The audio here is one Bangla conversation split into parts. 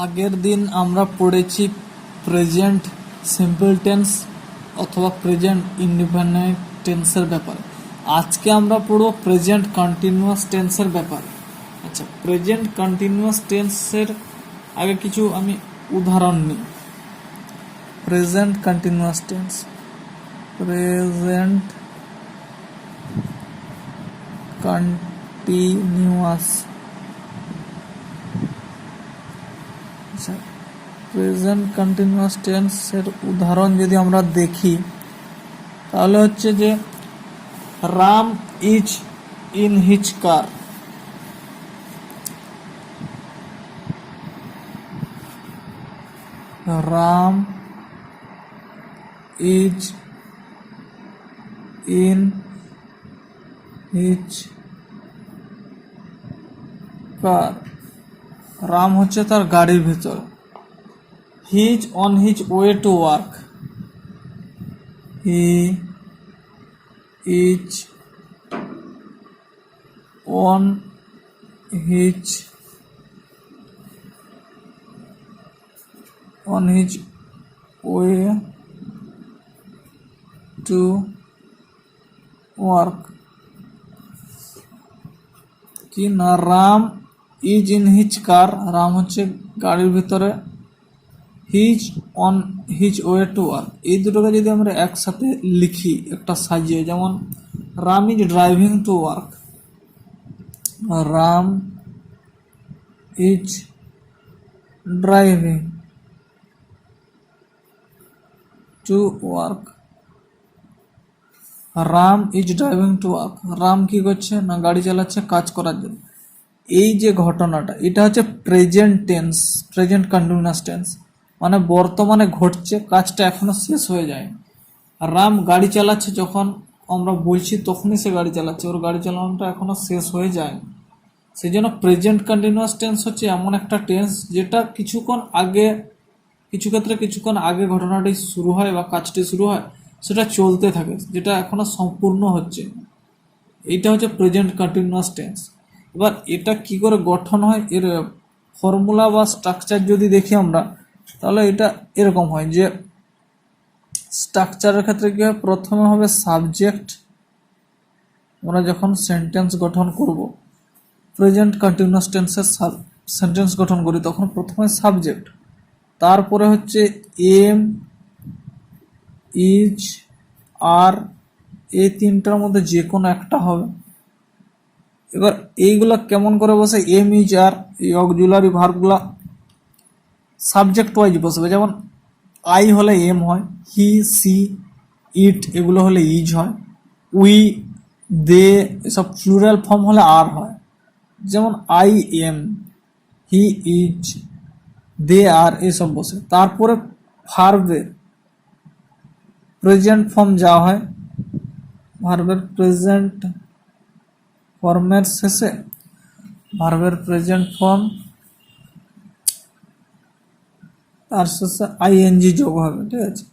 আগের দিন আমরা পড়েছি প্রেজেন্ট সিম্পল টেন্স অথবা প্রেজেন্ট ইনডিফিনিট টেন্সের ব্যাপারে। আজকে আমরা পড়ব প্রেজেন্ট কন্টিনিউয়াস টেন্সের ব্যাপারে। আচ্ছা, প্রেজেন্ট কন্টিনিউয়াস টেন্সের আগে কিছু আমি উদাহরণ নিই। Present continuous tense, present continuous, আচ্ছা প্রেজেন্ট কন্টিনিউয়াস টেন্সের উদাহরণ যদি আমরা দেখি তাহলে হচ্ছে যে Ram is in his car. Ram is in his কার। রাম হচ্ছে তার গাড়ির ভিতর। He is on his way to work. He is on his way to work. কি না, রাম ইজ ইন হিজ কার, রাম হচ্ছে গাড়ির ভিতরে। His on his way to work, এই দুটোকে যদি আমরা একসাথে লিখি একটা সাজিয়ে, যেমন Ram is driving to work. Ram is driving to work. Ram is driving to work, Ram কি করছে না, গাড়ি চালাচ্ছে কাজ করার জন্য। এই যে ঘটনাটা, এটা হচ্ছে present tense, present continuous tense, মানে বর্তমানে ঘটছে, কাজটা এখনো শেষ হয়ে যায়নি। রাম গাড়ি চালাচ্ছে, যখন আমরা বলছি তখনই সে গাড়ি চালাচ্ছে, ওর গাড়ি চালানোটা এখনো শেষ হয়ে যায়নি। সেই জন্য প্রেজেন্ট কন্টিনিউয়াস টেন্স হচ্ছে এমন একটা টেন্স যেটা কিছু ক্ষেত্রে কিছুক্ষণ আগে ঘটনাটি শুরু হয় বা কাজটি শুরু হয়, সেটা চলতে থাকে, যেটা এখনো সম্পূর্ণ হচ্ছে। এইটা হচ্ছে প্রেজেন্ট কন্টিনিউয়াস টেন্স। এবার এটা কি করে গঠন হয়, এর ফর্মুলা বা স্ট্রাকচার যদি দেখি আমরা, তাহলে এটা এরকম হয় যে স্ট্রাকচারের ক্ষেত্রে কি হয়, প্রথমে হবে সাবজেক্ট। আমরা যখন সেন্টেন্স গঠন করব, প্রেজেন্ট কন্টিনিউয়াস টেন্সের সেন্টেন্স গঠন করি, তখন প্রথমে সাবজেক্ট, তারপরে হচ্ছে এম, ইজ, আর, এই তিনটার মধ্যে যে কোনো একটা হবে। এবার এইগুলা কেমন করে বসে, এম, ইজ, আর, এই অক্সিলারি ভার্বগুলা সাবজেক্ট ওয়াইজ বসবে। যেমন আই হলে এম হয়, হি, সি, ইট এগুলো হলে ইজ হয়, উই, দে এসব প্লুরাল ফর্ম হলে আর হয়। যেমন আই এম, হি ইজ, দে আর, এসব বসে। তারপরে ভার্বের প্রেজেন্ট ফর্ম যা হয়, ভার্বের প্রেজেন্ট ফর্মের শেষে ভার্বের প্রেজেন্ট ফর্ম তার শেষে আইএনজি যোগ হবে। ঠিক আছে,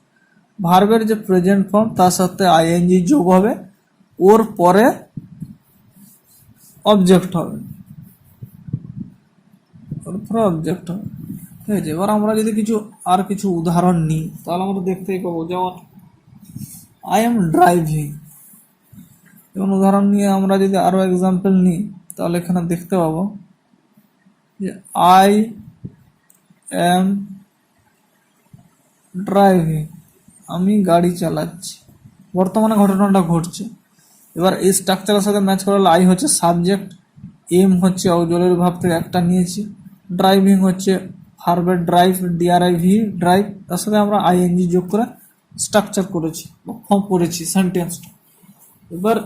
ভার্বের যে প্রেজেন্ট ফর্ম তার সাথে আইএনজি যোগ হবে, ওর পরে অবজেক্ট হবে, ওর পরে অবজেক্ট হবে। ঠিক আছে, এবার আমরা যদি কিছু উদাহরণ নিই, তাহলে আমরা দেখতেই পাবো। যেমন আই এম ড্রাইভিং, যেমন উদাহরণ নিয়ে আমরা যদি আরো এক্সাম্পল নিই, তাহলে এখানে দেখতে পাবো যে আই এম ড্রাইভিং, আমি গাড়ি চালাচ্ছি, বর্তমানে ঘটনাটা ঘটছে। এবার এই স্ট্রাকচারের সাথে ম্যাচ করালে আই হচ্ছে সাবজেক্ট, এম হচ্ছে অক্সিলারি ভার্ব থেকে একটা নিয়েছি, ড্রাইভিং হচ্ছে ভার্বের ড্রাইভ, ডিআরআইভি ড্রাইভ, তার সাথে আমরা আইএনজি যোগ করে স্ট্রাকচার করেছি বা ফর্ম করেছি সেন্টেন্সটা। এবার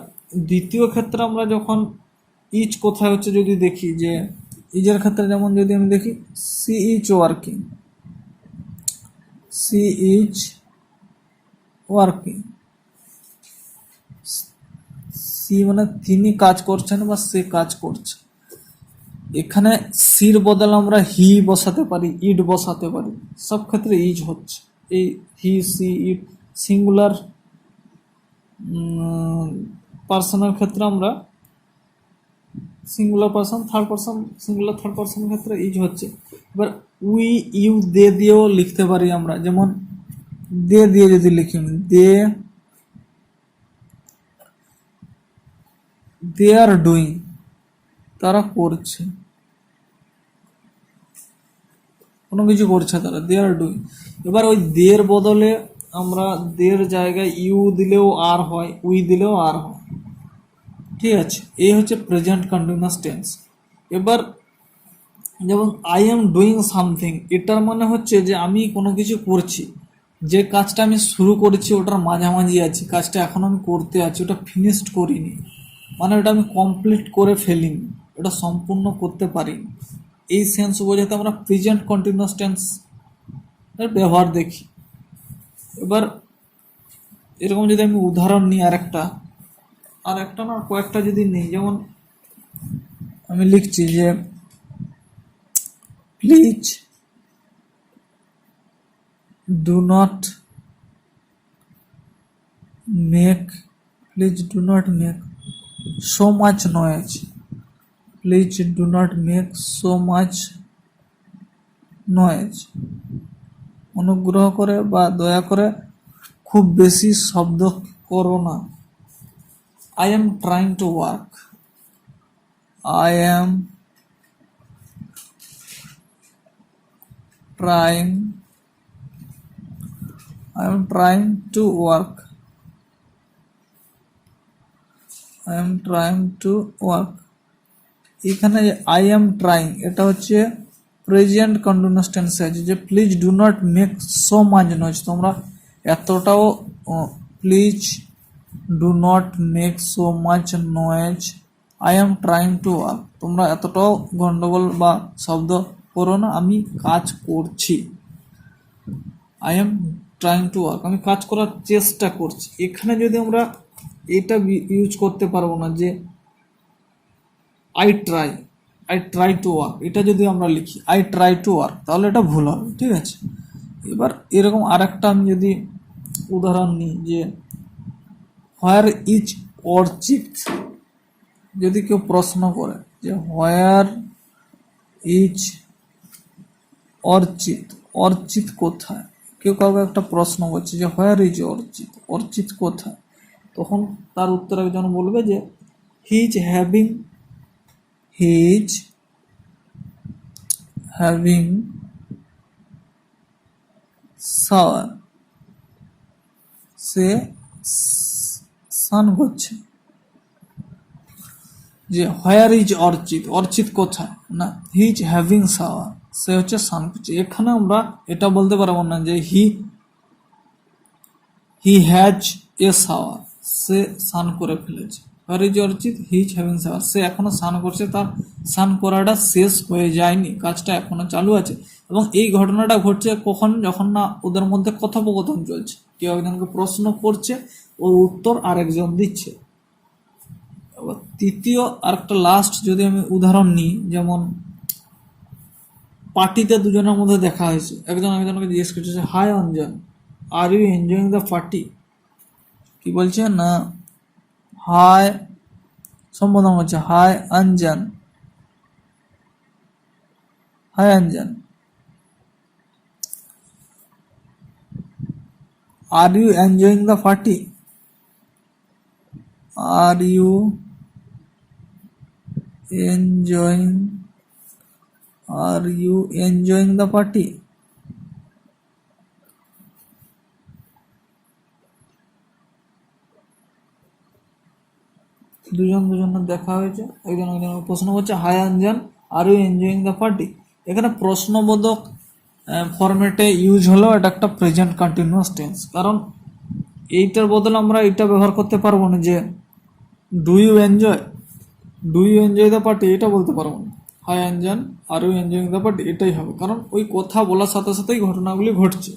দ্বিতীয় ক্ষেত্রে আমরা যখন ইজ কোথায় হচ্ছে যদি দেখি, যে ইজের ক্ষেত্রে যেমন যদি আমি দেখি she is working, she is working, she মানে তিনি কাজ করছেন বা সে কাজ করছে। এখানে সির বদলে আমরা হি বসাতে পারি, ইট বসাতে পারি, সব ক্ষেত্রে ইজ হচ্ছে। এই হি, সি, ইট সিঙ্গুলার পার্সনের ক্ষেত্রে আমরা singular person, third person, singular third person ক্ষেত্রে ইজ হচ্ছে। এবার উই ইউ দে দিয়েও লিখতে পারি আমরা, যেমন দে দিয়ে যদি লিখি, দে আর ডুইং, তারা করছে, কোনো কিছু করছে তারা, দে আর ডুইং। এবার ওই দের বদলে আমরা দের জায়গায় ইউ দিলেও আর হয়, উই দিলেও আর হয়, ঠিক আছে। এই হচ্ছে প্রেজেন্ট কন্টিনিউয়াস টেন্স। এবার যেমন আই এম ডুইং সামথিং, এটার মানে হচ্ছে যে আমি কোনো কিছু করছি, যে কাজটা আমি শুরু করেছি ওটার মাঝামাঝি আছি, কাজটা এখন আমি করতে আছি, ওটা ফিনিশড করিনি, মানে ওটা আমি কমপ্লিট করে ফেলিনি, ওটা সম্পূর্ণ করতে পারিনি। এই সেন্স বোঝাতে আমরা প্রেজেন্ট কন্টিনিউয়াস টেন্স এর ব্যবহার দেখি। এবার এরকম যদি আমি উদাহরণ নিই আর একটা না কয়েকটা যদি নিই, যেমন আমি লিখছি যে please do not make so much noise, please do not make so much noise, অনুগ্রহ করে বা দয়া করে খুব বেশি শব্দ করো না। I am trying to work, I am trying to work, এখানে আই এম ট্রাইং এটা হচ্ছে প্রেজেন্ট কন্টিনিউয়াস টেন্সে আছে, যে please do not make so much noise, তোমরা এতটাও please do not make so much noise, I am trying to work, তোমরা এতটাও গন্ডগোল বা শব্দ করো না, আমি কাজ করছি। I am trying to work, আমি কাজ করার চেষ্টা করছি। এখানে যদি আমরা এটা ইউজ করতে পারবো না যে আই ট্রাই টু ওয়ার্ক, এটা যদি আমরা লিখি আই ট্রাই টু ওয়ার্ক, তাহলে এটা ভুল হবে, ঠিক আছে। এবার এরকম আরেকটা আমি যদি উদাহরণ নিই যে হোয়ার ইজ অর্চিড, যদি কেউ প্রশ্ন করে যে হোয়ার ইজ অর্চিড কোথায়, কেউ কাউকে একটা প্রশ্ন করছে যে হোয়ার ইজ অর্চিড কোথায়, তখন তার উত্তর একজন বলবে যে হি ইজ হ্যাভিং শাওয়ার, সে স্নান করছে। যে হোয়ার ইজ অর্চিড কোথায়, না হি ইজ হ্যাভিং শাওয়ার, সে হচ্ছে স্নান করছে। এখানে আমরা এটা বলতে পারবো না যে হি হ্যাজ এ শাওয়ার, সে স্নান করে ফেলেছে। Where is Orchid, he is having shower, সে এখনো স্নান করছে, তার স্নান করাটা শেষ হয়ে যায়নি, কাজটা এখনো চালু আছে। এবং এই ঘটনাটা ঘটছে কখন, যখন না ওদের মধ্যে কথোপকথন চলছে, কেউ একজনকে প্রশ্ন করছে, ওর উত্তর আরেকজন দিচ্ছে। এবার তৃতীয় আর একটা লাস্ট যদি আমি উদাহরণ নিই, যেমন পার্টিতে দুজনের মধ্যে দেখা হয়েছে, একজন একজনকে জিজ্ঞেস করছে hi Anjan, are you enjoying the party, কি বলছে না হাই, সম্বোধন হচ্ছে hi Anjan, are you enjoying the party, are you enjoying the party. দুজনের দেখা হয়েছে, একজন একজনকে প্রশ্ন করছে hi Anjan, are you enjoying the party. এখানে প্রশ্নবোধক ফরম্যাটে ইউজ হলো, এটা একটা প্রেজেন্ট কন্টিনিউয়াস টেন্স, কারণ এইটার বদলে আমরা এটা ব্যবহার করতে পারবো না যে do you enjoy the party, এটা বলতে পারবো না। Hi Anjan, are you enjoying the party, এটাই হবে, কারণ ওই কথা বলার সাথে সাথেই ঘটনাগুলি ঘটছে।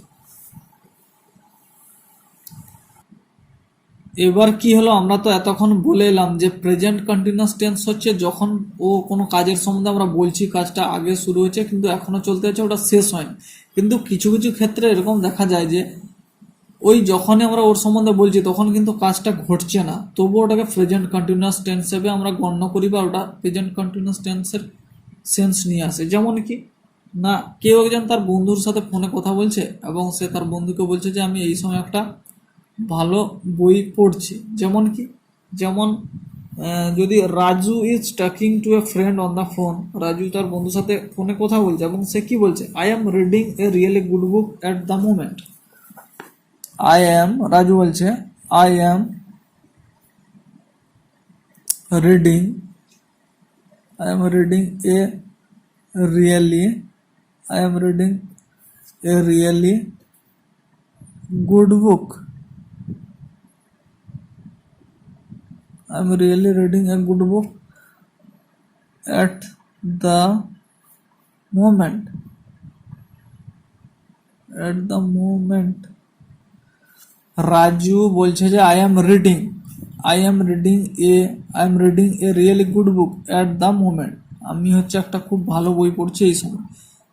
এবার কি হলো, আমরা তো এতক্ষণ বলে এলাম যে প্রেজেন্ট কন্টিনিউয়াস টেন্স হচ্ছে যখন ও কোনো কাজের সম্বন্ধে আমরা বলছি, কাজটা আগে শুরু হয়েছে কিন্তু এখনো চলতে আছে, ওটা শেষ হয়নি। কিন্তু কিছু কিছু ক্ষেত্রে এরকম দেখা যায় যে ওই যখনই আমরা ওর সম্বন্ধে বলছি তখন কিন্তু কাজটা ঘটছে না, তবুও ওটাকে প্রেজেন্ট কন্টিনিউয়াস টেন্স হিসেবে আমরা গণ্য করি বা ওটা প্রেজেন্ট কন্টিনিউয়াস টেন্সের সেন্স নিয়ে আসে। যেমন কি না, কেউ একজন তার বন্ধুর সাথে ফোনে কথা বলছে এবং সে তার বন্ধুকে বলছে যে আমি এই সময় একটা ভালো বই পড়ছি। যেমন কি, যেমন যদি Raju is talking to a friend on the phone, Raju তার বন্ধুর সাথে ফোনে কথা বলছে এবং সে কি বলছে, I am reading a really good book at the moment. I am, Raju বলছে I am reading, I am reading a really, I am reading a really good book, I am really reading a good book at the moment. At the moment. Raju বলছে যে I am reading a really good book at the moment. আমি হচ্ছে একটা খুব ভালো বই পড়ছি এই সময়।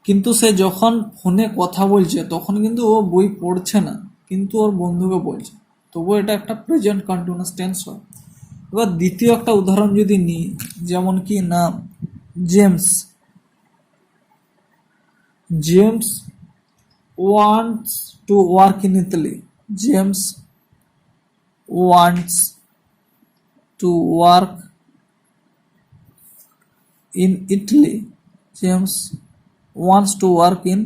কিন্তু সে যখন ফোনে কথা বলছে তখন কিন্তু ও বই পড়ছে না, কিন্তু ওর বন্ধুকে বলছে, তবুও এটা একটা প্রেজেন্ট কন্টিনিউয়াস টেন্স হয়। এবার দ্বিতীয় একটা উদাহরণ যদি নিই, যেমন কি না, James James wants to work in Italy, James wants to work in Italy, James wants to work in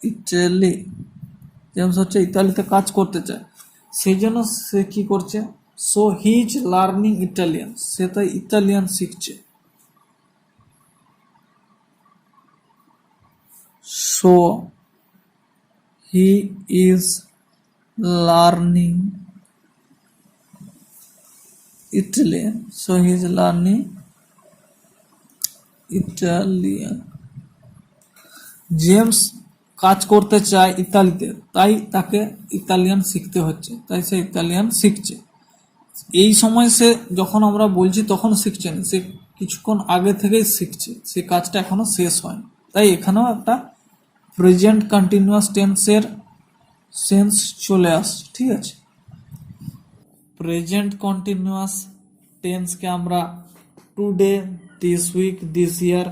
Italy, James হচ্ছে ইতালিতে কাজ করতে চায়, সেই জন্য সে কি করছে, so he is learning Italian, সে তাই ইতালিয়ান শিখছে। So he is learning Italian, so he is learning Italian. James কাজ করতে চায় ইতালিতে, তাই তাকে ইতালিয়ান শিখতে হচ্ছে, তাই সে ইতালিয়ান শিখছে। এই সময় সে যখন আমরা বলছি তখন শিখছে না, সে কিছুক্ষণ আগে থেকেই শিখছে, সে কাজটা এখনো শেষ হয়নি। তাই এখানেও একটা প্রেজেন্ট কন্টিনিউয়াস টেন্সের সেন্স চলে আসছে, ঠিক আছে। প্রেজেন্ট কন্টিনিউয়াস টেন্সকে আমরা today, this week, this year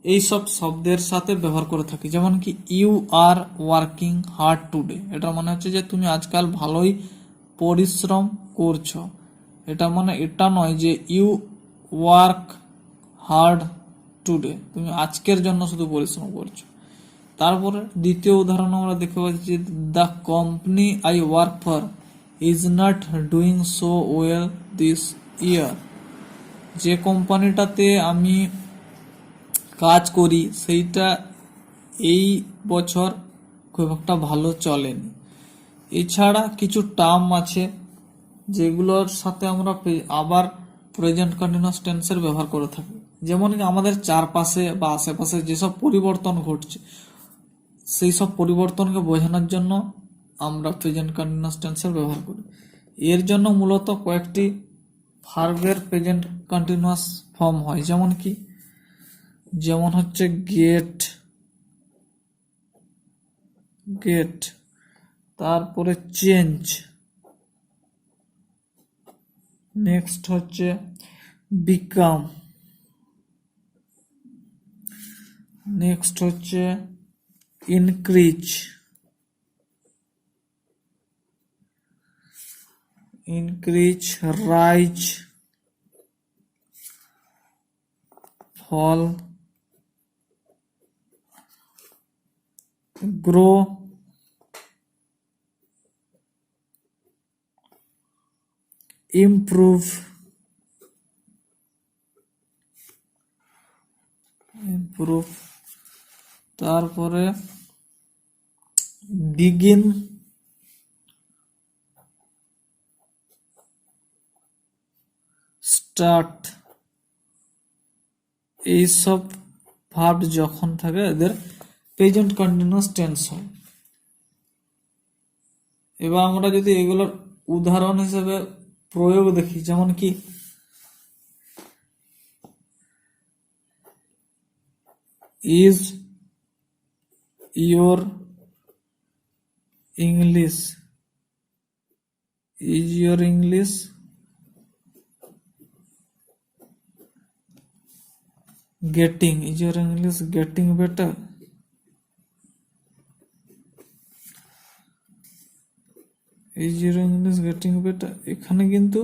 এইসব শব্দের সাথে ব্যবহার করে থাকি। যেমন কি you are working hard today, এটা মানে হচ্ছে যে তুমি আজকাল ভালোই পরিশ্রম করছো। এটা মানে এটা নয় যে ইউ ওয়ার্ক হার্ড টুডে, তুমি আজকের জন্য শুধু পরিশ্রম করছো। তারপরে দ্বিতীয় উদাহরণ আমরা দেখতে পাচ্ছি, the company I work for is not doing so well this ইয়ার, যে কোম্পানিটাতে আমি কাজ করি সেইটা এই বছর খুব একটা ভালো চলেনি। এছাড়া কিছু টার্ম আছে যেগুলোর সাথে আমরা আবার প্রেজেন্ট কন্টিনিউয়াস টেন্সের ব্যবহার করে থাকি। যেমন কি আমাদের চারপাশে বা আশেপাশে যেসব পরিবর্তন ঘটছে সেই সব পরিবর্তনকে বোঝানোর জন্য আমরা প্রেজেন্ট কন্টিনিউয়াস টেন্সের ব্যবহার করি। এর জন্য মূলত কয়েকটি ভার্বের প্রেজেন্ট কন্টিনিউয়াস ফর্ম হয়। যেমন কি, যেমন হচ্ছে গেট, গেট, তারপরে চেঞ্জ, নেক্সট হচ্ছে বিকাম, নেক্সট হচ্ছে ইনক্রিজ, ইনক্রিজ, রাইজ, ফল, গ্রো, ইমপ্রুভ, ইমপ্রুভ, তারপরে বিগিন, স্টার্ট। এইসব ভার্ব যখন থাকে এদের প্রেজেন্ট কন্টিনিউয়াস টেন্স হয়। এবার আমরা যদি এগুলোর উদাহরণ হিসেবে প্রয়োগ দেখি, যেমন কি is your English Is your English getting? Is your English getting better? Is your English getting better? এখানে কিন্তু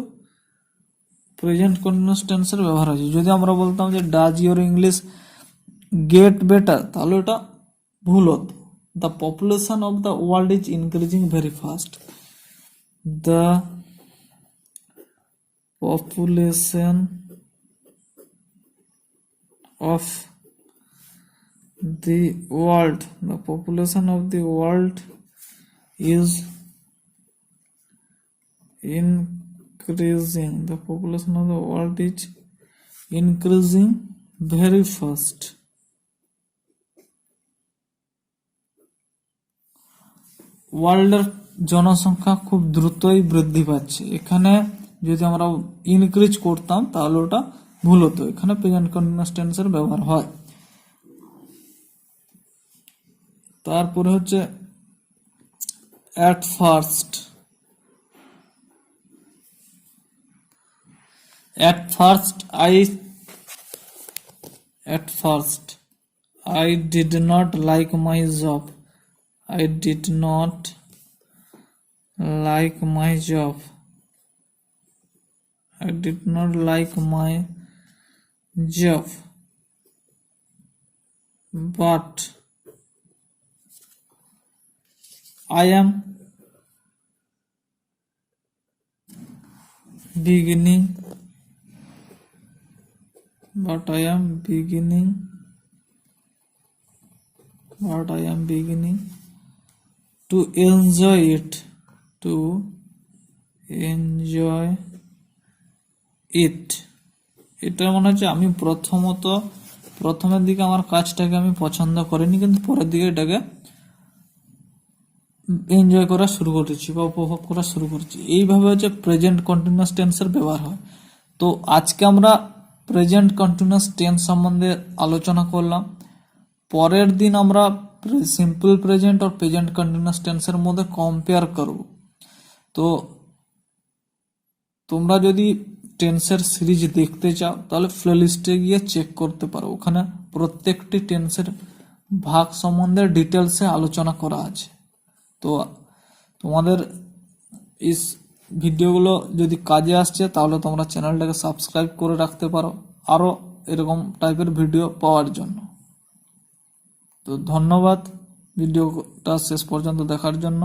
প্রেজেন্ট কন্টিনিউয়াস টেন্সের ব্যবহার আছে। যদি আমরা বলতাম যে does your English get better, তাহলে এটা ভুল হতো। The population of the world is increasing very fast. The population of the world is increasing. The population of the world is increasing very fast. ওয়ার্ল্ডের জনসংখ্যা খুব দ্রুতই বৃদ্ধি পাচ্ছে। এখানে যদি আমরা ইনক্রিজ করতাম তাহলে ওটা ভুল হতো। এখানে প্রেজেন্ট কন্টিনিউয়াস টেন্সের ব্যবহার হয়। তারপরে হচ্ছে at first I did not like my job. I did not like my job. I did not like my job, but I am beginning to enjoy it. এটা মনে হচ্ছে আমি প্রথমের দিকে আমার কাজটাকে আমি পছন্দ করিনি, কিন্তু পরের দিকে এটাকে এনজয় করা শুরু করেছি বা উপভোগ করা শুরু করেছি। এইভাবে হচ্ছে প্রেজেন্ট কন্টিনিউয়াস টেন্সের ব্যবহার হয়। তো আজকে আমরা প্রেজেন্ট কন্টিনিউয়াস টেন্স সম্বন্ধে আলোচনা করলাম। পরের দিন আমরা সিম্পল প্রেজেন্ট আর প্রেজেন্ট কন্টিনিউয়াস টেন্সের মধ্যে কম্পেয়ার করব। তো তোমরা যদি টেন্সের সিরিজ দেখতে চাও তাহলে প্লেলিস্টে গিয়ে চেক করতে পারো। ওখানে প্রত্যেকটি টেন্সের ভাগ সম্বন্ধে ডিটেলসে আলোচনা করা আছে। তো তোমাদের এই ভিডিওগুলো যদি কাজে আসছে তাহলে তোমরা চ্যানেলটাকে সাবস্ক্রাইব করে রাখতে পারো আরও এরকম টাইপের ভিডিও পাওয়ার জন্য। তো ধন্যবাদ ভিডিওটা শেষ পর্যন্ত দেখার জন্য।